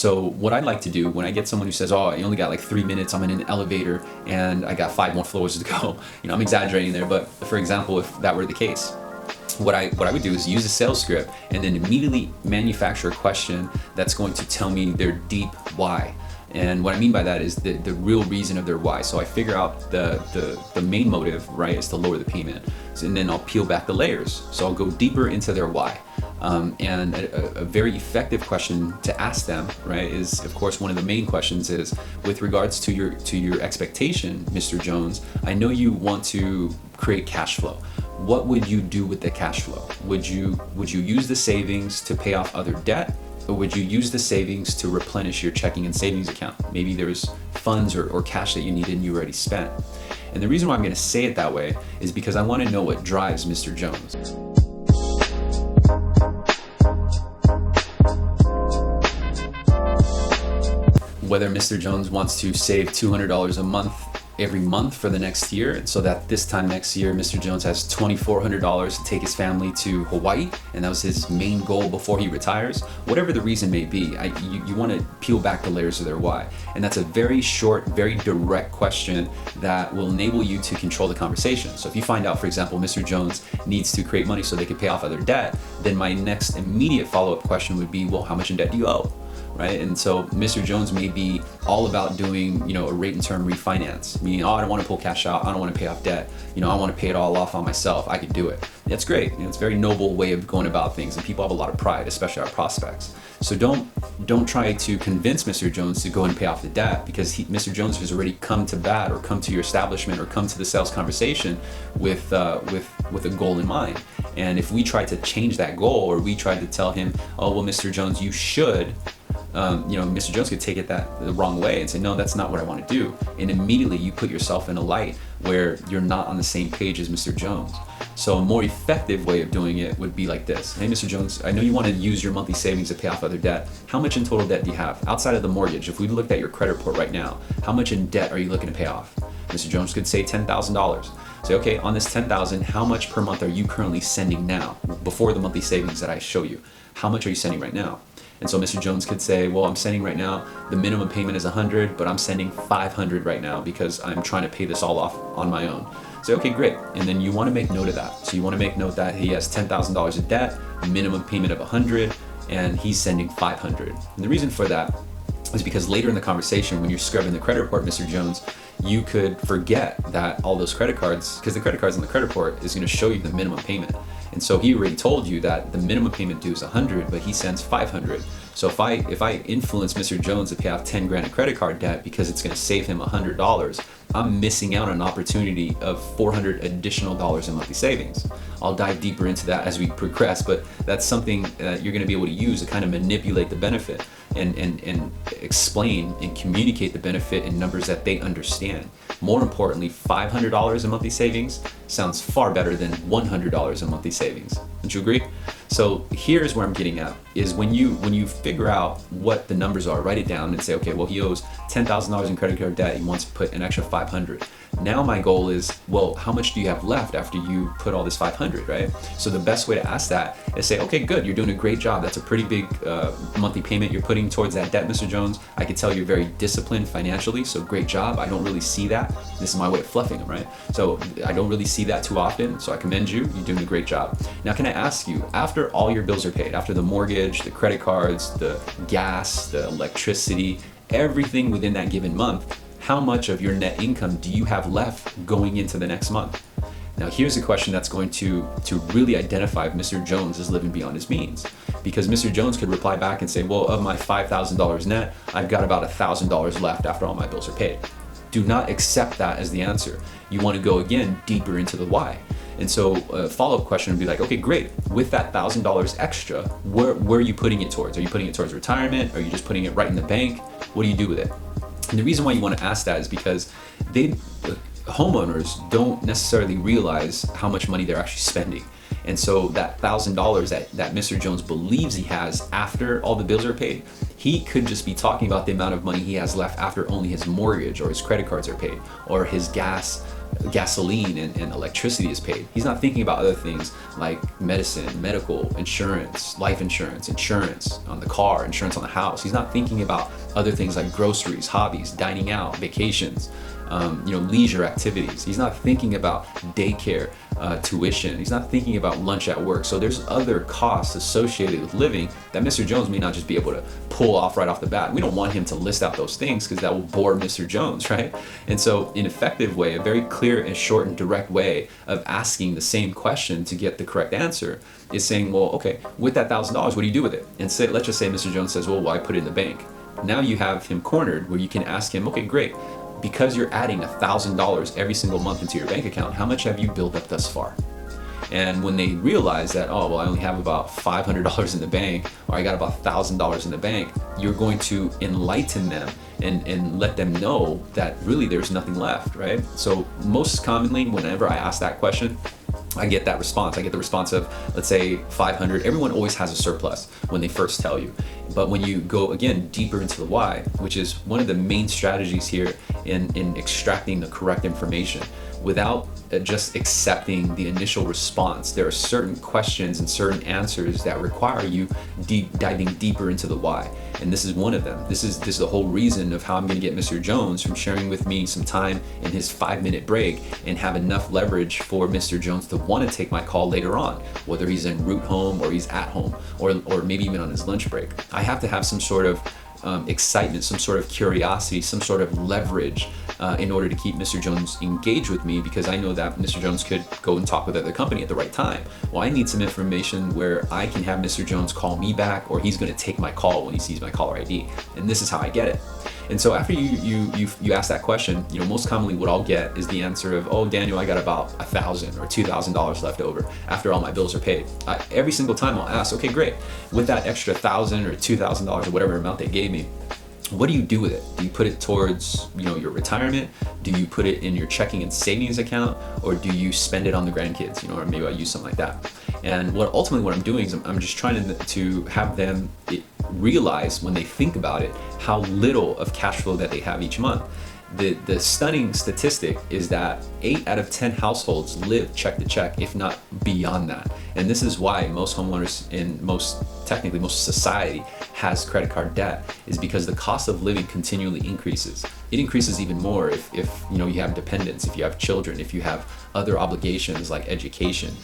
So what I'd like to do when I get someone who says, oh, I only got like 3 minutes, I'm in an elevator and I got 5 more floors to go. I'm exaggerating there, but for example, if that were the case, what I would do is use a sales script and then immediately manufacture a question that's going to tell me their deep why. And what I mean by that is the real reason of their why. So I figure out the main motive, right, is to lower the payment. And then I'll peel back the layers. So I'll go deeper into their why. And a very effective question to ask them, right, is of course one of the main questions is with regards to your expectation, Mr. Jones. I know you want to create cash flow. What would you do with the cash flow? Would you use the savings to pay off other debt? Or would you use the savings to replenish your checking and savings account? Maybe there's funds or cash that you needed and you already spent. And the reason why I'm going to say it that way is because I want to know what drives Mr. Jones. Whether Mr. Jones wants to save $200 a month every month for the next year, and so that this time next year Mr. Jones has $2,400 to take his family to Hawaii, and that was his main goal before he retires. Whatever the reason may be, you want to peel back the layers of their why, and that's a very short, very direct question that will enable you to control the conversation. So if you find out, for example, Mr. Jones needs to create money so they can pay off other debt, then my next immediate follow-up question would be, well, how much in debt do you owe? Right? And so Mr. Jones may be all about doing, a rate and term refinance, meaning, I don't want to pull cash out, I don't want to pay off debt, I want to pay it all off on myself, I could do it. That's great. It's a very noble way of going about things, and people have a lot of pride, especially our prospects. So don't try to convince Mr. Jones to go and pay off the debt, because Mr. Jones has already come to bat or come to your establishment or come to the sales conversation with a goal in mind. And if we try to change that goal, or we try to tell him, oh, well, Mr. Jones, you should, Mr. Jones could take it the wrong way and say, no, that's not what I want to do. And immediately you put yourself in a light where you're not on the same page as Mr. Jones. So a more effective way of doing it would be like this. Hey, Mr. Jones, I know you want to use your monthly savings to pay off other debt. How much in total debt do you have? Outside of the mortgage, if we looked at your credit report right now, how much in debt are you looking to pay off? Mr. Jones could say $10,000. Say, okay, on this $10,000, how much per month are you currently sending now? Before the monthly savings that I show you, how much are you sending right now? And so Mr. Jones could say, well, I'm sending right now, the minimum payment is $100, but I'm sending $500 right now because I'm trying to pay this all off on my own. Say, okay, great. And then you want to make note of that. So you want to make note that he has $10,000 in debt, minimum payment of $100, and he's sending $500. And the reason for that is because later in the conversation, when you're scrubbing the credit report, Mr. Jones, you could forget that all those credit cards, because the credit cards on the credit report is going to show you the minimum payment. And so he already told you that the minimum payment due is $100, but he sends $500. So if I influence Mr. Jones to pay off 10 grand in credit card debt because it's going to save him $100, I'm missing out on an opportunity of $400 additional in monthly savings. I'll dive deeper into that as we progress, but that's something that you're going to be able to use to kind of manipulate the benefit and explain and communicate the benefit in numbers that they understand. More importantly, $500 in monthly savings sounds far better than $100 in monthly savings. Don't you agree? So here's where I'm getting at, is when you figure out what the numbers are, write it down and say, okay, well, he owes $10,000 in credit card debt, he wants to put an extra $500. Now my goal is, well, how much do you have left after you put all this $500, right? So the best way to ask that is say, okay, good, you're doing a great job. That's a pretty big monthly payment you're putting towards that debt, Mr. Jones. I can tell you're very disciplined financially, so great job. I don't really see that. This is my way of fluffing them, right? So I don't really see that too often, so I commend you. You're doing a great job. Now, can I ask you, after all your bills are paid, after the mortgage, the credit cards, the gas, the electricity, everything within that given month, how much of your net income do you have left going into the next month? Now, here's a question that's going to really identify if Mr. Jones is living beyond his means. Because Mr. Jones could reply back and say, well, of my $5,000 net, I've got about $1,000 left after all my bills are paid. Do not accept that as the answer. You want to go again deeper into the why. And so a follow-up question would be like, okay, great. With that $1,000 extra, where are you putting it towards? Are you putting it towards retirement? Are you just putting it right in the bank? What do you do with it? And the reason why you want to ask that is because homeowners don't necessarily realize how much money they're actually spending. And so that $1,000 that Mr. Jones believes he has after all the bills are paid, he could just be talking about the amount of money he has left after only his mortgage or his credit cards are paid, or his gas gasoline and electricity is paid. He's not thinking about other things like medicine, medical, insurance, life insurance, insurance on the car, insurance on the house. He's not thinking about other things like groceries, hobbies, dining out, vacations, leisure activities. He's not thinking about daycare, tuition. He's not thinking about lunch at work. So there's other costs associated with living that Mr. Jones may not just be able to pull off right off the bat. We don't want him to list out those things because that will bore Mr. Jones, right? And so an effective way, a very clear and short and direct way of asking the same question to get the correct answer is saying, well, okay, with that $1,000, what do you do with it? And say, let's just say Mr. Jones says, well, I put it in the bank. Now you have him cornered where you can ask him, okay, great. Because you're adding $1,000 every single month into your bank account, how much have you built up thus far? And when they realize that, oh, well, I only have about $500 in the bank, or I got about $1,000 in the bank, you're going to enlighten them and let them know that really there's nothing left, right? So most commonly, whenever I ask that question, I get that response. I get the response of, let's say, 500. Everyone always has a surplus when they first tell you. But when you go, again, deeper into the why, which is one of the main strategies here in extracting the correct information, without just accepting the initial response, there are certain questions and certain answers that require you diving deeper into the why. And this is one of them. This is the whole reason of how I'm going to get Mr. Jones from sharing with me some time in his 5-minute break and have enough leverage for Mr. Jones to want to take my call later on, whether he's en route home or he's at home or maybe even on his lunch break. I have to have some sort of excitement, some sort of curiosity, some sort of leverage in order to keep Mr. Jones engaged with me, because I know that Mr. Jones could go and talk with other company at the right time. Well, I need some information where I can have Mr. Jones call me back, or he's going to take my call when he sees my caller ID. And this is how I get it. And so after you ask that question, most commonly what I'll get is the answer of, oh, Daniel, I got about $1,000 or $2,000 left over after all my bills are paid. Every single time I'll ask, okay, great. With that extra $1,000 or $2,000 or whatever amount they gave me, what do you do with it? Do you put it towards, your retirement? Do you put it in your checking and savings account? Or do you spend it on the grandkids? Or maybe I use something like that. And what I'm doing is I'm just trying to have them realize when they think about it, how little of cash flow that they have each month. The stunning statistic is that 8 out of 10 households live check to check, if not beyond that. And this is why most homeowners in most society has credit card debt, is because the cost of living continually increases. It increases even more if you have dependents, if you have children, if you have other obligations like education,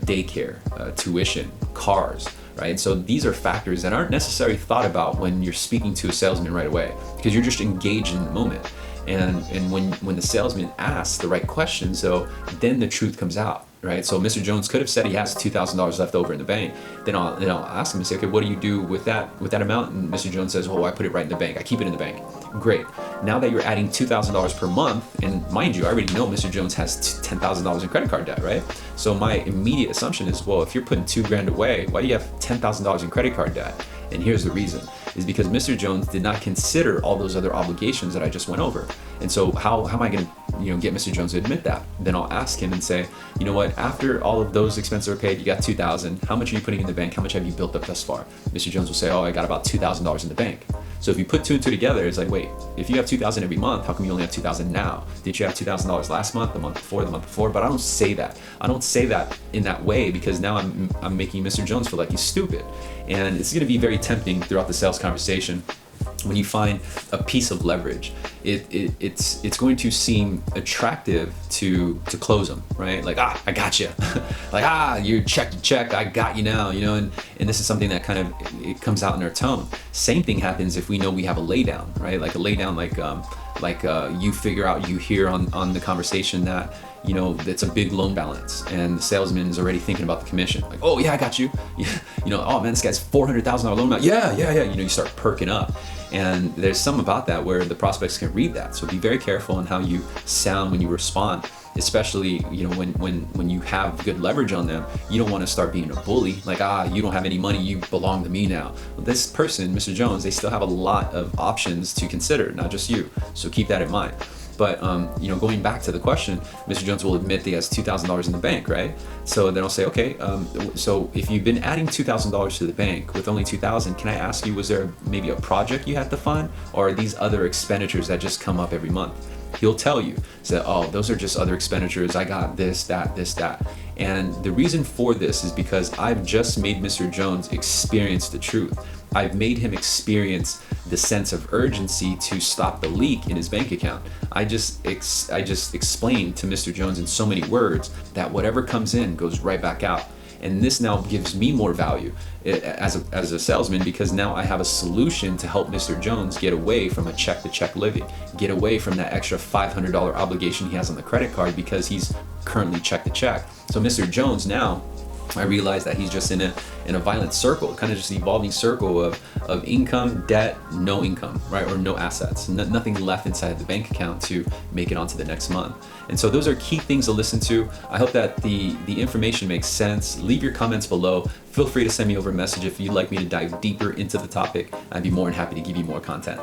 daycare, tuition, cars, right? And so these are factors that aren't necessarily thought about when you're speaking to a salesman right away, because you're just engaged in the moment. And when the salesman asks the right questions, so then the truth comes out, right? So Mr. Jones could have said he has $2,000 left over in the bank. Then I'll ask him and say, okay, what do you do with that amount? And Mr. Jones says, oh, I put it right in the bank. I keep it in the bank. Great. Now that you're adding $2,000 per month, and mind you, I already know Mr. Jones has $10,000 in credit card debt, right? So my immediate assumption is, well, if you're putting $2,000 away, why do you have $10,000 in credit card debt? And here's the reason, is because Mr. Jones did not consider all those other obligations that I just went over. And so how am I going to get Mr. Jones to admit that? Then I'll ask him and say, you know what, after all of those expenses are paid, you got $2,000. How much are you putting in the bank? How much have you built up thus far? Mr. Jones will say, oh, I got about $2,000 in the bank. So if you put 2 and 2 together, it's like, wait, if you have $2,000 every month, how come you only have $2,000 now? Did you have $2,000 last month, the month before? But I don't say that. I don't say that in that way, because now I'm making Mr. Jones feel like he's stupid. And it's going to be very tempting throughout the sales conversation. When you find a piece of leverage, it's going to seem attractive to close them, right? Like, I got you. Like, you're check to check, I got you now, and this is something that kind of, it comes out in our tone. Same thing happens if we know we have a laydown, right? Like a laydown, like you figure out, you hear on the conversation that, that's a big loan balance, and the salesman is already thinking about the commission. Like, oh yeah, I got you. Oh man, this guy's $400,000 loan balance. Yeah. You start perking up. And there's some about that where the prospects can read that. So be very careful in how you sound when you respond, especially, when you have good leverage on them. You don't want to start being a bully, like, you don't have any money, you belong to me now. Well, this person, Mr. Jones, they still have a lot of options to consider, not just you. So keep that in mind. But going back to the question, Mr. Jones will admit that he has $2,000 in the bank, right? So then I'll say, okay, so if you've been adding $2,000 to the bank with only $2,000, can I ask you, was there maybe a project you had to fund, or are these other expenditures that just come up every month? He'll tell you, say, oh, those are just other expenditures. I got this, that. And the reason for this is because I've just made Mr. Jones experience the truth. I've made him experience the sense of urgency to stop the leak in his bank account. I just explained to Mr. Jones in so many words that whatever comes in goes right back out. And this now gives me more value as a salesman, because now I have a solution to help Mr. Jones get away from a check-to-check living, get away from that extra $500 obligation he has on the credit card because he's currently check-to-check. So Mr. Jones now, I realize that he's just in a violent circle, kind of just evolving circle of income, debt, no income, right? Or no assets, nothing left inside the bank account to make it onto the next month. And so those are key things to listen to. I hope that the information makes sense. Leave your comments below. Feel free to send me over a message if you'd like me to dive deeper into the topic. I'd be more than happy to give you more content.